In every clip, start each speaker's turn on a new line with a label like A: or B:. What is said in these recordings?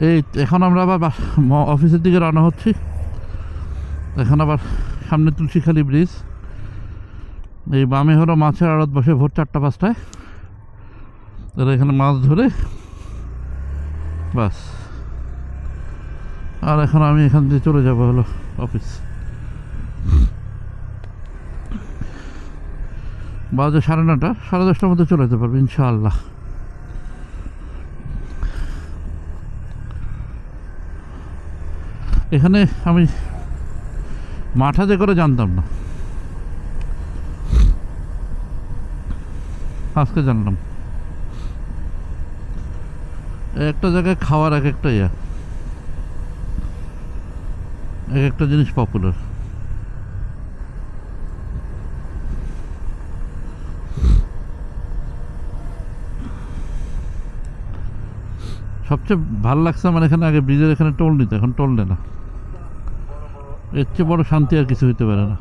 A: এই এখন আমরা আবার অফিসের দিকে রওনা হচ্ছি। এখন আবার সামনে তুলসীখালী ব্রিজ, এই বামে হলো মাছের আড়ত বসে ভোর 4টা-5টায়, এরা এখানে মাছ ধরে বাস। আর এখন আমি এখান দিয়ে চলে যাব হলো অফিস। বাজে 9:30, 10:30টার মধ্যে চলে যেতে পারবো ইনশাআল্লাহ। এখানে আমি মাঠাতে করে জানতাম না, আজকে জানলাম। একটা জায়গায় খাওয়ার এক একটা এক একটা জিনিস পপুলার। সবচেয়ে ভালো লাগছে আমার এখানে, আগে ব্রিজের এখানে টোল নিত, এখন টোল নেয় না। এর চেয়ে বড় শান্তি আর কিছু হইতে পারে না।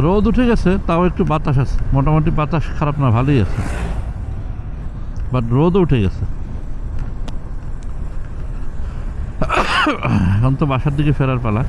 A: রোদ উঠে গেছে, তাও একটু বাতাস আছে, মোটামুটি বাতাস খারাপ না, ভালোই আছে, বাট রোদও উঠে গেছে। এখন তো বাসার দিকে ফেরার পালা।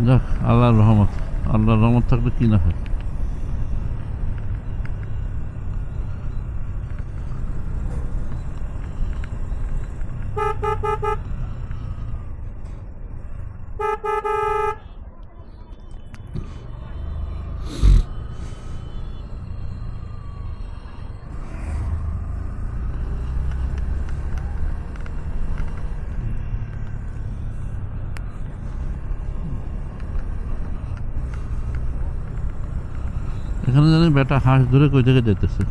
A: যাক, আল্লাহর রহমত, আল্লাহর রহমত থাকলে কি না হয়। এখানে জানি বেটা হাঁস ধরে কই থেকে যেতেছে।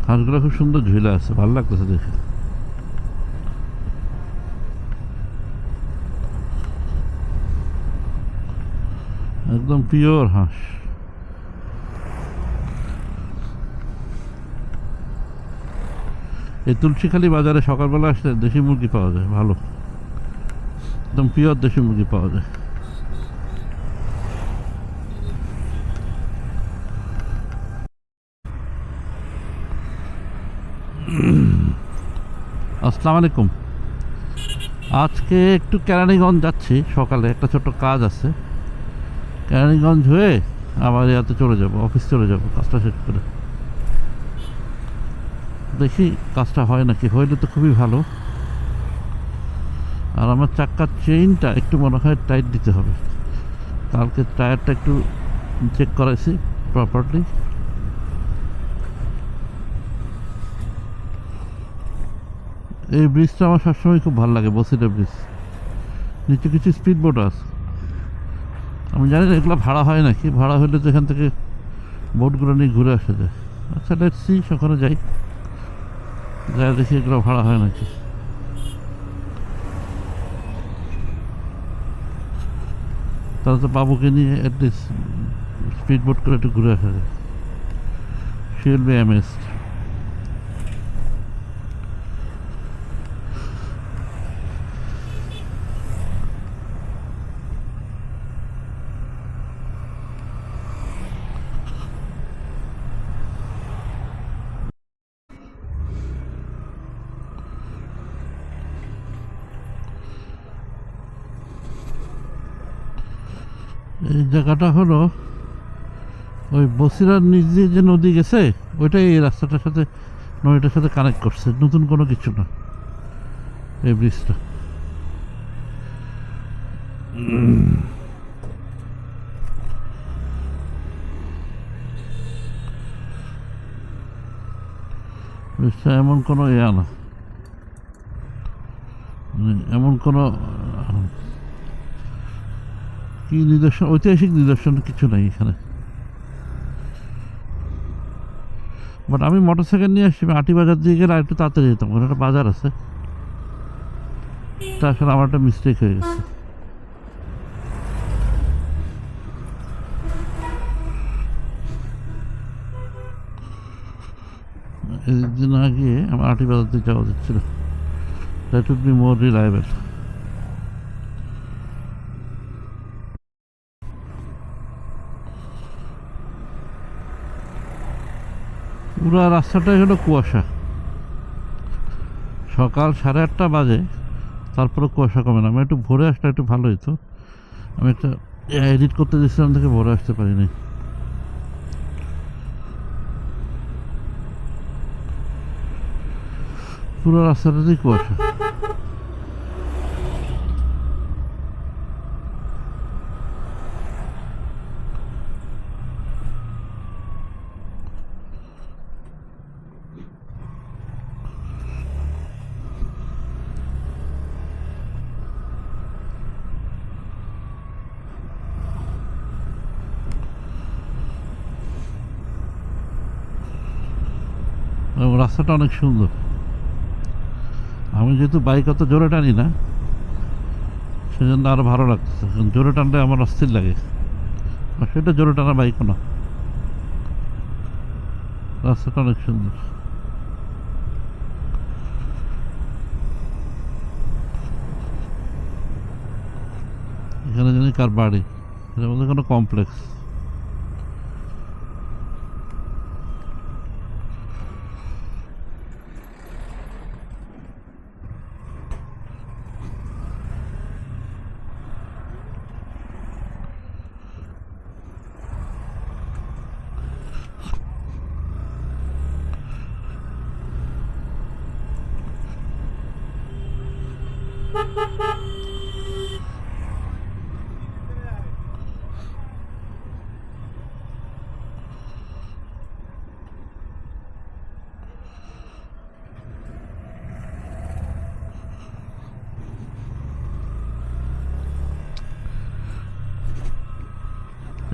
A: হাঁসগুলো খুব সুন্দর ঝুলে আছে, ভালো লাগতেছে দেখে। একদম পিওর হাঁস। এই তুলসীখালী বাজারে সকালবেলা আসলে দেশি মুরগি পাওয়া যায়, ভালো, একদম পিওর দেশি মুরগি পাওয়া যায়। আসসালামু আলাইকুম। আজকে একটু কেরানীগঞ্জ যাচ্ছি, সকালে একটা ছোট্ট কাজ আছে। কেরানীগঞ্জ হয়ে আবার ইয়াতে চলে যাব, অফিস চলে যাব কাজটা শেষ করে। দেখি কাজটা হয় নাকি, হইলে তো খুবই ভালো। আর আমার চাক্কার চেইনটা একটু মনে হয় টাইট দিতে হবে। কালকে টায়ারটা একটু চেক করাইছি প্রপারলি। এই ব্রিজটা আমার সবসময় খুব ভালো লাগে, বসিলা ব্রিজ। নিচে কিছু স্পিড বোট আছে, আমি জানি না এগুলো ভাড়া হয় নাকি, ভাড়া হলে তো এখান থেকে বোটগুলো নিয়ে ঘুরে আসা যায়। আচ্ছা, লেটস সি, সেখানে যাই, যাই দেখি এগুলো ভাড়া হয় নাকি। তাহলে তো বাবুকে নিয়ে অ্যাটলিস্ট স্পিড বোট করে একটু ঘুরে আসা যায়। She will be amazed. এই জায়গাটা হলো ওই বসিরার নিচ দিয়ে যে নদী গেছে ওইটাই এই রাস্তাটার সাথে নদীটার সাথে কানেক্ট করছে, নতুন কোনো কিছু না এই ব্রিজটা। ব্রিজটা এমন কোনো ইয়া না, মানে এমন কোনো কি নিদর্শন, ঐতিহাসিক নিদর্শন কিছু নাই এখানে। বাট আমি মোটর সাইকেল নিয়ে আসছি, আটি বাজার দিয়ে গেলে আর একটু তাড়াতাড়ি যেতাম, ওখানে একটা বাজার আছে। তা আসলে আমার একটা মিস্টেক হয়ে গেছে। এদিক দিয়ে না গিয়ে আমার আটি বাজার দিয়ে যাওয়া যাচ্ছিল, that would be more reliable. পুরো রাস্তাটাই হলো কুয়াশা, সকাল 8:30 বাজে, তারপরে কুয়াশা কমে না। আমি একটু ভোরে আসলে একটু ভালো হতো, আমি একটা এডিট করতে দিয়েছিলাম থেকে ভোরে আসতে পারিনি। পুরো রাস্তাটাতেই কুয়াশা। এবং রাস্তাটা অনেক সুন্দর। আমি যেহেতু বাইক অত জোরে টানি না, সেজন্য আরো ভালো লাগতেছে। জোরে টানলে আমার অস্থির লাগে, আর সেটা জোরে টানা বাইকও না। রাস্তাটা অনেক সুন্দর। এখানে জানি কার বাড়ি, এর মধ্যে কোনো কমপ্লেক্স।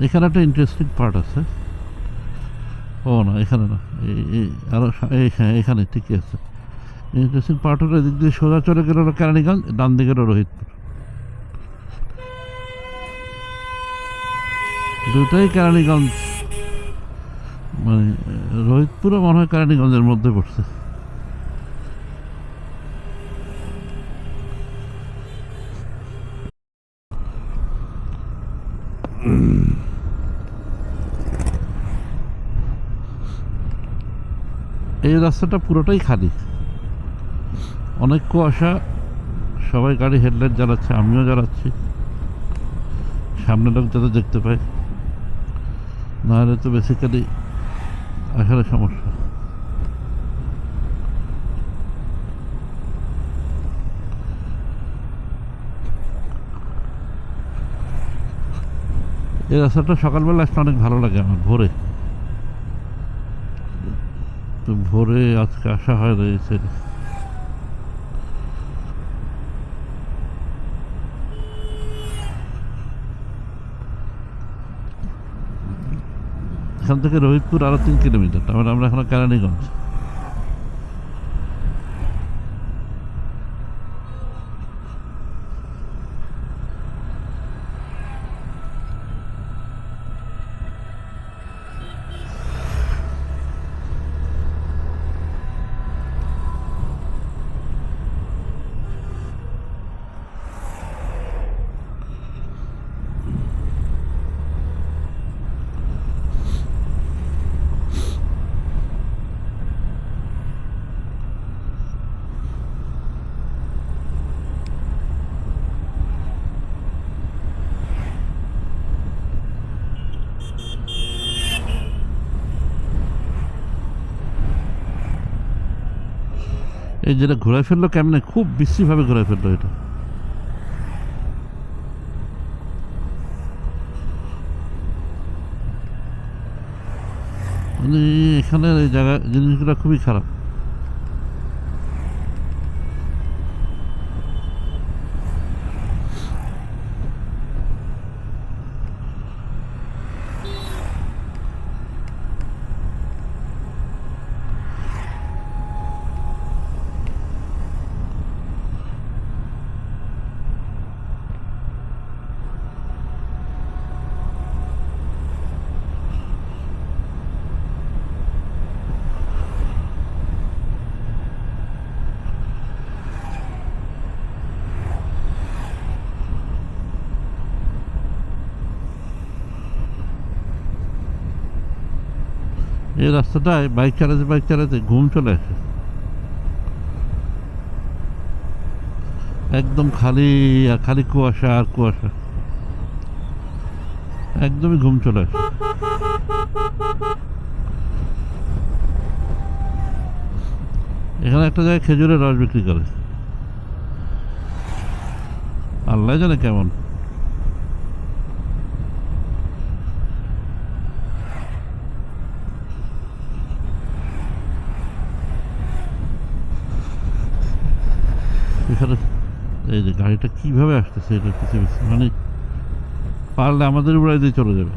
A: এখানে একটা ইন্টারেস্টিং পার্ট আছে। ও না, এখানে না, আরো হ্যাঁ এখানে ঠিকই আছে। ইন্টারেস্টিং পার্ট হলো এদিক দিয়ে সোজা চলে গেল কেরানীগঞ্জ, ডান দিকে রোহিতপুর। দুটাই কেরানীগঞ্জ, মানে রোহিতপুরও মনে হয় কেরানীগঞ্জের মধ্যে পড়ছে। এই রাস্তাটা পুরোটাই খালি, অনেক কুয়াশা, সবাই গাড়ি হেডলাইট জ্বালাচ্ছে, আমিও জ্বালাচ্ছি, সামনে লোক যাতে দেখতে পায়, নাহলে তো বেসিক্যালি আসলে সমস্যা। এই রাস্তাটা সকালবেলা আসলে অনেক ভালো লাগে আমার, ভোরে। তো ভোরে আজকে আসা হয় রয়েছে। এখান থেকে রোহিতপুর আরো 3 কিলোমিটার, তার মানে আমরা এখন কেরানীগঞ্জ। এই যেটা ঘুরাই ফেললো কেমনে, খুব বিশ্রীভাবে ঘুরাই ফেললো এটা। মানে এখানে এই জায়গা জিনিসগুলো খুবই খারাপ। এই রাস্তাটায় বাইক চালাতে ঘুম চলে আসে। একদম খালি আর খালি কুয়াশা আর কুয়াশা, একদমই ঘুম চলে আসে। এখানে একটা জায়গায় খেজুরের রস বিক্রি করে, আল্লাহ জানে কেমন। এখানে এই যে গাড়িটা কিভাবে আসতেছে, এটা কিছু মানে পারলে আমাদের উড়াই দিয়ে চলে যাবে।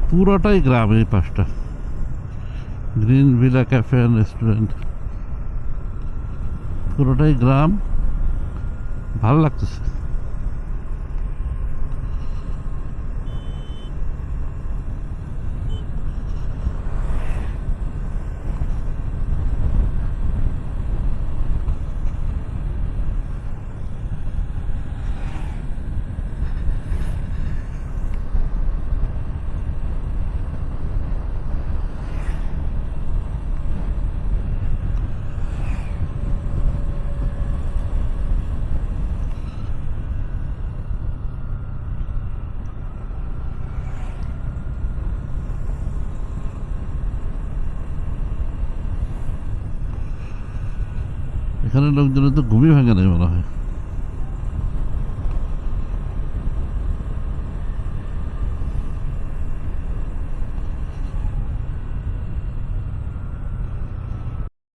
A: পুরোটাই গ্রাম এই পাশটা, green villa cafe and restaurant, পুরোটাই গ্রাম, ভালো লাগতেছে। এখানে লোকজনের তো ঘুমই ভাঙে নাই মনে হয়।